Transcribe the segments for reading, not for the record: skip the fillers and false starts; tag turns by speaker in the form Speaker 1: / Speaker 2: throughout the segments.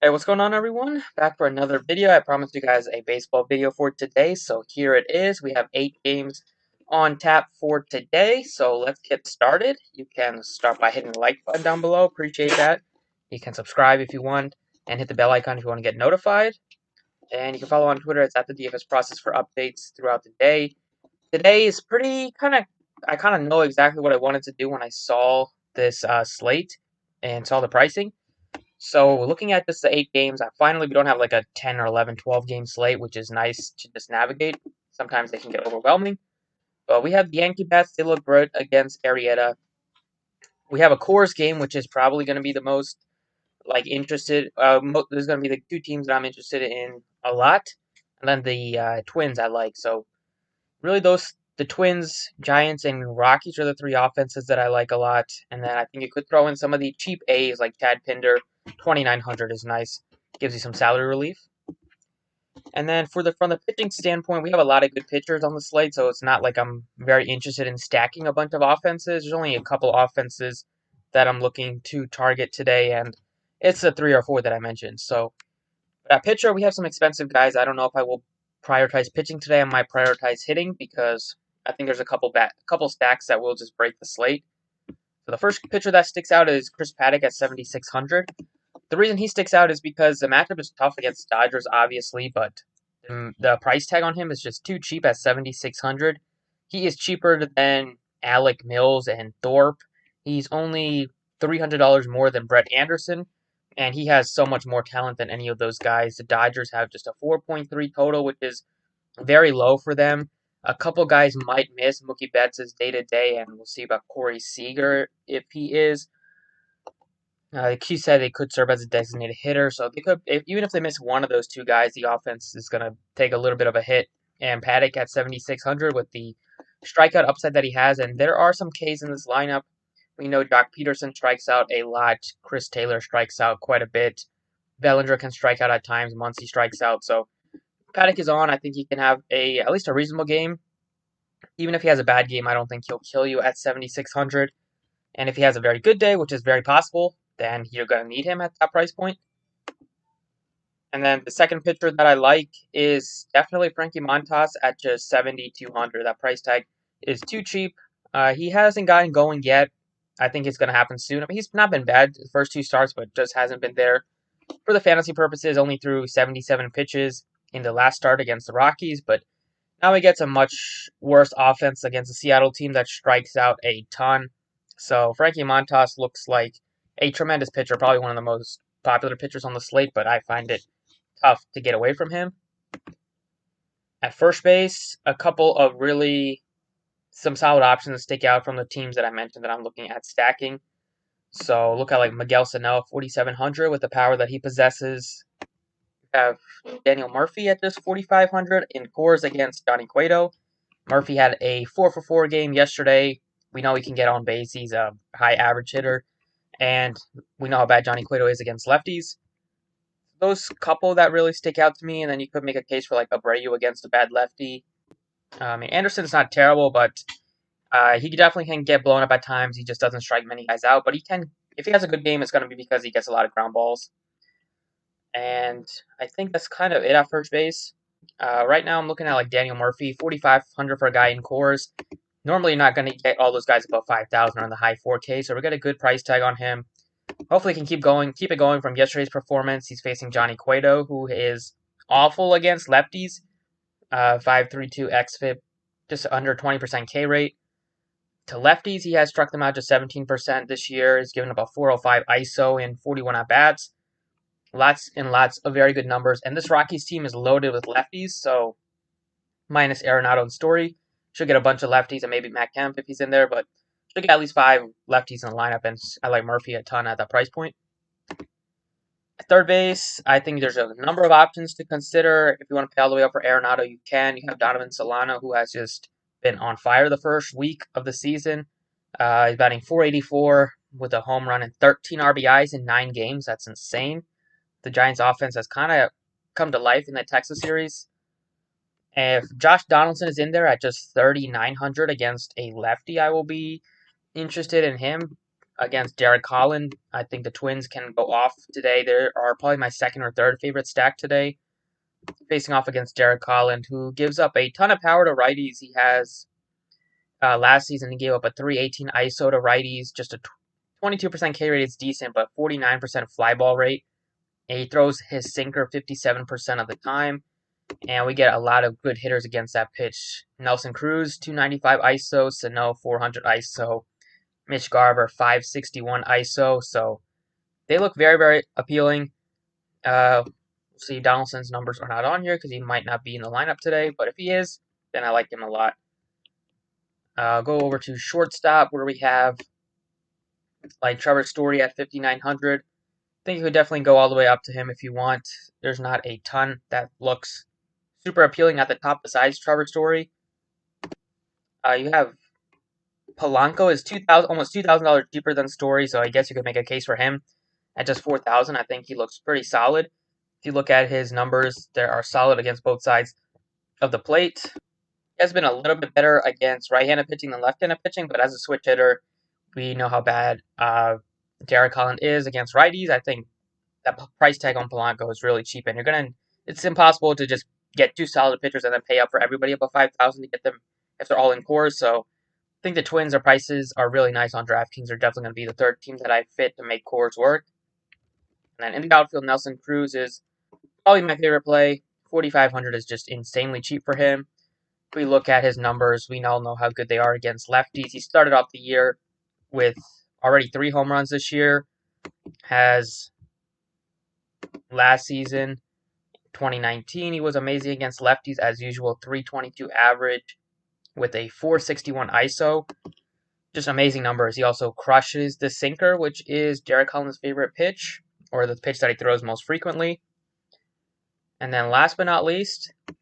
Speaker 1: Hey, what's going on, everyone? Back for another video. I promised you guys a baseball video for today, so here it is. We have 8 games on tap for today, so let's get started. You can start by hitting the like button down below. Appreciate that. You can subscribe if you want, and hit the bell icon if you want to get notified. And you can follow on Twitter. It's at the DFS process for updates throughout the day. Today is pretty I kind of know exactly what I wanted to do when I saw this slate and saw the pricing. So looking at just the 8 games, we don't have like a 10 or 11, 12 game slate, which is nice to just navigate. Sometimes they can get overwhelming. But we have the Yankee bats. They look good against Arrieta. We have a Coors game, which is probably going to be the most interested. There's going to be the 2 teams that I'm interested in a lot. And then the Twins I like. So really the Twins, Giants, and Rockies are the 3 offenses that I like a lot. And then I think you could throw in some of the cheap A's like Chad Pinder. 2,900 is nice. Gives you some salary relief. And then from the pitching standpoint, we have a lot of good pitchers on the slate, so it's not like I'm very interested in stacking a bunch of offenses. There's only a couple offenses that I'm looking to target today, and it's the 3 or 4 that I mentioned. So at pitcher, we have some expensive guys. I don't know if I will prioritize pitching today. I might prioritize hitting because I think there's a couple stacks that will just break the slate. So the first pitcher that sticks out is Chris Paddack at 7,600. The reason he sticks out is because the matchup is tough against Dodgers, obviously, but the price tag on him is just too cheap at 7,600. He is cheaper than Alec Mills and Thorpe. He's only $300 more than Brett Anderson, and he has so much more talent than any of those guys. The Dodgers have just a 4.3 total, which is very low for them. A couple guys might miss. Mookie Betts is day to day, and we'll see about Corey Seager if he is. Like he said, they could serve as a designated hitter, so they could, even if they miss one of those 2 guys, the offense is going to take a little bit of a hit. And Paddack at 7,600 with the strikeout upside that he has, and there are some Ks in this lineup. We know Jock Peterson strikes out a lot. Chris Taylor strikes out quite a bit. Bellinger can strike out at times. Muncy strikes out. So Paddack is on. I think he can have at least a reasonable game. Even if he has a bad game, I don't think he'll kill you at 7,600. And if he has a very good day, which is very possible, then you're going to need him at that price point. And then the second pitcher that I like is definitely Frankie Montas at just 7,200. That price tag is too cheap. He hasn't gotten going yet. I think it's going to happen soon. I mean, he's not been bad the first 2 starts, but just hasn't been there. For the fantasy purposes, only threw 77 pitches in the last start against the Rockies, but now he gets a much worse offense against the Seattle team that strikes out a ton. So Frankie Montas looks like a tremendous pitcher, probably one of the most popular pitchers on the slate, but I find it tough to get away from him. At first base, a couple of some solid options stick out from the teams that I mentioned that I'm looking at stacking. So look at like Miguel Sano, 4,700 with the power that he possesses. You have Daniel Murphy at just 4,500 in Coors against Johnny Cueto. Murphy had a 4-for-4 game yesterday. We know he can get on base. He's a high average hitter. And we know how bad Johnny Cueto is against lefties. Those couple that really stick out to me, and then you could make a case for like Abreu against a bad lefty. Anderson's not terrible, but he definitely can get blown up at times. He just doesn't strike many guys out, but if he has a good game, it's going to be because he gets a lot of ground balls. And I think that's kind of it at first base. Right now, I'm looking at like Daniel Murphy, 4,500 for a guy in Coors. Normally, you're not going to get all those guys above 5,000 or in the high 4K, so we're getting a good price tag on him. Hopefully, he can keep it going from yesterday's performance. He's facing Johnny Cueto, who is awful against lefties. 5.32 xFIP, just under 20% K rate. To lefties, he has struck them out just 17% this year. He's given up a 405 ISO in 41 at bats. Lots and lots of very good numbers. And this Rockies team is loaded with lefties, so minus Arenado and Story, should get a bunch of lefties and maybe Matt Kemp if he's in there, but should get at least 5 lefties in the lineup, and I like Murphy a ton at that price point. At third base, I think there's a number of options to consider. If you want to pay all the way up for Arenado, you can. You have Donovan Solano, who has just been on fire the first week of the season. He's batting .484 with a home run and 13 RBIs in 9 games. That's insane. The Giants' offense has kind of come to life in the Texas series. If Josh Donaldson is in there at just 3,900 against a lefty, I will be interested in him. against Derek Holland. I think the Twins can go off today. They are probably my second or third favorite stack today, facing off against Derek Holland, who gives up a ton of power to righties. He has last season he gave up a 318 ISO to righties, just a 22% K rate is decent, but 49% fly ball rate. And he throws his sinker 57% of the time, and we get a lot of good hitters against that pitch. Nelson Cruz 295 ISO, Sano 400 ISO, Mitch Garver 561 ISO. So they look very, very appealing. We'll see, Donaldson's numbers are not on here because he might not be in the lineup today, but if he is, then I like him a lot. Go over to shortstop where we have like Trevor Story at 5,900. I think you could definitely go all the way up to him if you want. There's not a ton that looks super appealing at the top besides Trevor Story. You have Polanco is almost $2,000 cheaper than Story, so I guess you could make a case for him at just 4,000. I think he looks pretty solid. If you look at his numbers, they are solid against both sides of the plate. He has been a little bit better against right-handed pitching than left-handed pitching, but as a switch hitter, we know how bad Derek Holland is against righties. I think that price tag on Polanco is really cheap, and it's impossible to just get two solid pitchers and then pay up for everybody above 5,000 to get them if they're all in cores. So I think the Twins, their prices are really nice on DraftKings. They're definitely going to be the third team that I fit to make cores work. And then in the outfield, Nelson Cruz is probably my favorite play. 4,500 is just insanely cheap for him. If we look at his numbers, we all know how good they are against lefties. He started off the year with already 3 home runs this year. Has last season, 2019, he was amazing against lefties as usual. 322 average with a 461 ISO. Just amazing numbers. He also crushes the sinker, which is Derek Holland's favorite pitch, or the pitch that he throws most frequently. And then last but not least, I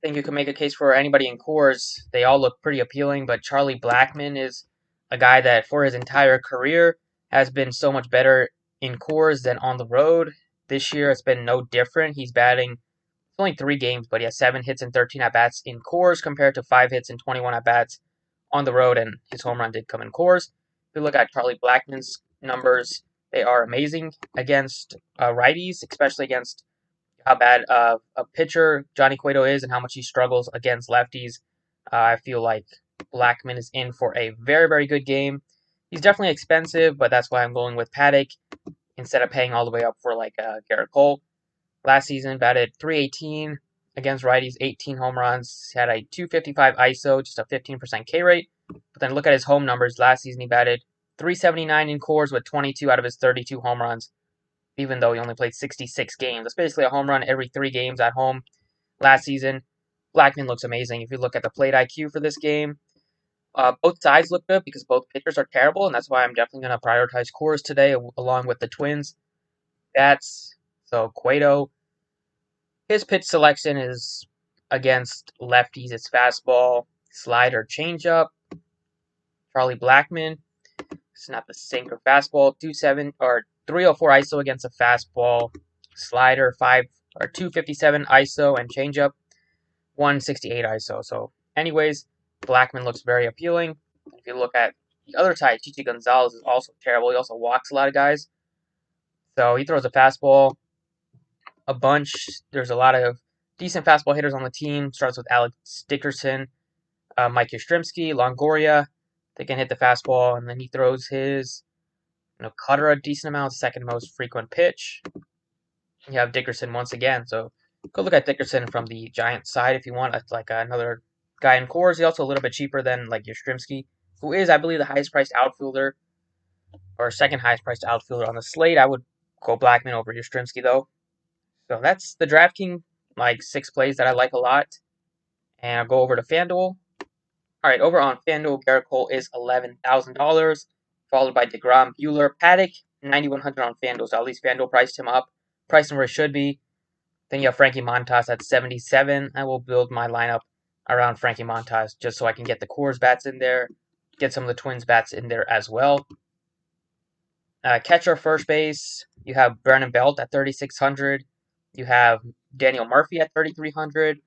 Speaker 1: think you can make a case for anybody in cores. They all look pretty appealing, but Charlie Blackmon is a guy that for his entire career has been so much better in cores than on the road. This year it's been no different. He's batting only 3 games, but he has 7 hits and 13 at-bats in cores compared to 5 hits and 21 at-bats on the road, and his home run did come in cores. If you look at Charlie Blackmon's numbers, they are amazing against righties, especially against how bad a pitcher Johnny Cueto is and how much he struggles against lefties. I feel like Blackmon is in for a very, very good game. He's definitely expensive, but that's why I'm going with Paddock instead of paying all the way up for like Garrett Cole. Last season, batted 318 against righties, 18 home runs. He had a 255 ISO, just a 15% K rate. But then look at his home numbers. Last season, he batted 379 in cores with 22 out of his 32 home runs, even though he only played 66 games. That's basically a home run every 3 games at home last season. Blackmon looks amazing. If you look at the plate IQ for this game, both sides look good because both pitchers are terrible, and that's why I'm definitely going to prioritize cores today along with the Twins. So Cueto, his pitch selection is against lefties. It's fastball, slider, changeup. Charlie Blackmon, it's not the sinker. Fastball, 304 ISO against a fastball, slider 257 ISO, and changeup 168 ISO. So, anyways, Blackmon looks very appealing. If you look at the other side, Chichi Gonzalez is also terrible. He also walks a lot of guys. So he throws a fastball a bunch. There's a lot of decent fastball hitters on the team. Starts with Alex Dickerson, Mike Yastrzemski, Longoria. They can hit the fastball, and then he throws his cutter a decent amount, second most frequent pitch. You have Dickerson once again. So go look at Dickerson from the Giants side if you want like another guy in cores. He's also a little bit cheaper than like Yastrzemski, who is, I believe, the highest priced outfielder or second highest priced outfielder on the slate. I would go Blackmon over Yastrzemski though. So that's the DraftKings, like 6 plays that I like a lot. And I'll go over to Fanduel. All right, over on Fanduel, Garrett Cole is $11,000, followed by DeGrom, Buehler, Paddock, 9,100 on Fanduel. So at least Fanduel priced him up, priced him where it should be. Then you have Frankie Montas at 77. I will build my lineup around Frankie Montas just so I can get the Coors bats in there, get some of the Twins bats in there as well. Catcher, first base, you have Brandon Belt at 3,600. You have Daniel Murphy at 3,300.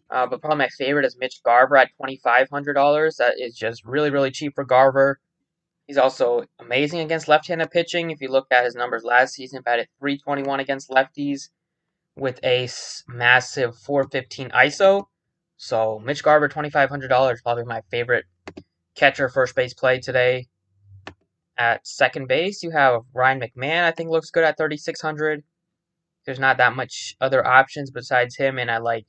Speaker 1: But probably my favorite is Mitch Garver at $2,500. That is just really, really cheap for Garver. He's also amazing against left-handed pitching. If you look at his numbers last season, batted .321 against lefties with a massive .415 ISO. So Mitch Garver, $2,500, probably my favorite catcher first base play today. At second base, you have Ryan McMahon. I think looks good at 3,600. There's not that much other options besides him, and I like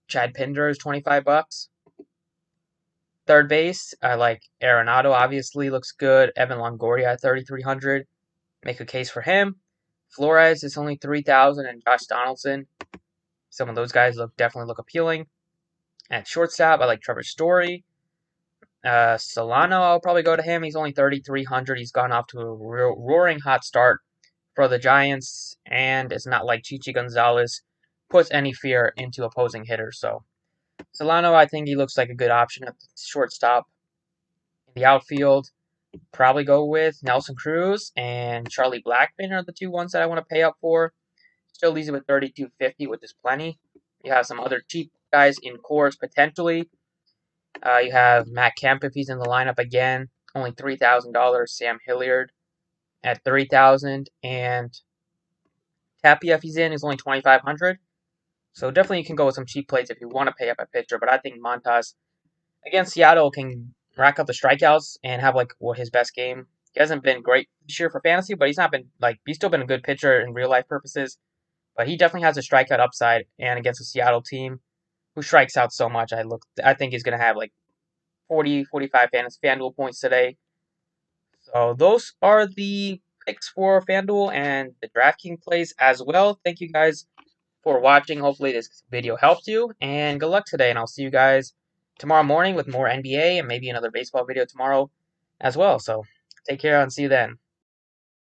Speaker 1: Chad Pinder is $25. Third base, I like Arenado. Obviously, looks good. Evan Longoria at 3,300. Make a case for him. Flores is only 3,000, and Josh Donaldson. Some of those guys definitely look appealing. At shortstop, I like Trevor Story. Solano, I'll probably go to him. He's only 3,300. He's gone off to a roaring hot start for the Giants, and it's not like Chichi Gonzalez puts any fear into opposing hitters. So Solano, I think he looks like a good option at the shortstop. In the outfield, probably go with Nelson Cruz and Charlie Blackmon are the two ones that I want to pay up for. Still leaves it with 3,250, which is plenty. You have some other cheap guys in cores potentially. You have Matt Kemp if he's in the lineup again, only $3,000. Sam Hilliard at 3,000, and Tapia if he's in is only 2,500. So definitely you can go with some cheap plays if you want to pay up a pitcher. But I think Montas against Seattle can rack up the strikeouts and have his best game. He hasn't been great this year for fantasy, but he's still been a good pitcher in real life purposes. But he definitely has a strikeout upside, and against a Seattle team who strikes out so much, I think he's gonna have 40, 45 Fanduel points today. So those are the picks for Fanduel and the DraftKings plays as well. Thank you guys for watching. Hopefully this video helped you, and good luck today, and I'll see you guys tomorrow morning with more NBA and maybe another baseball video tomorrow as well. So take care and see you then.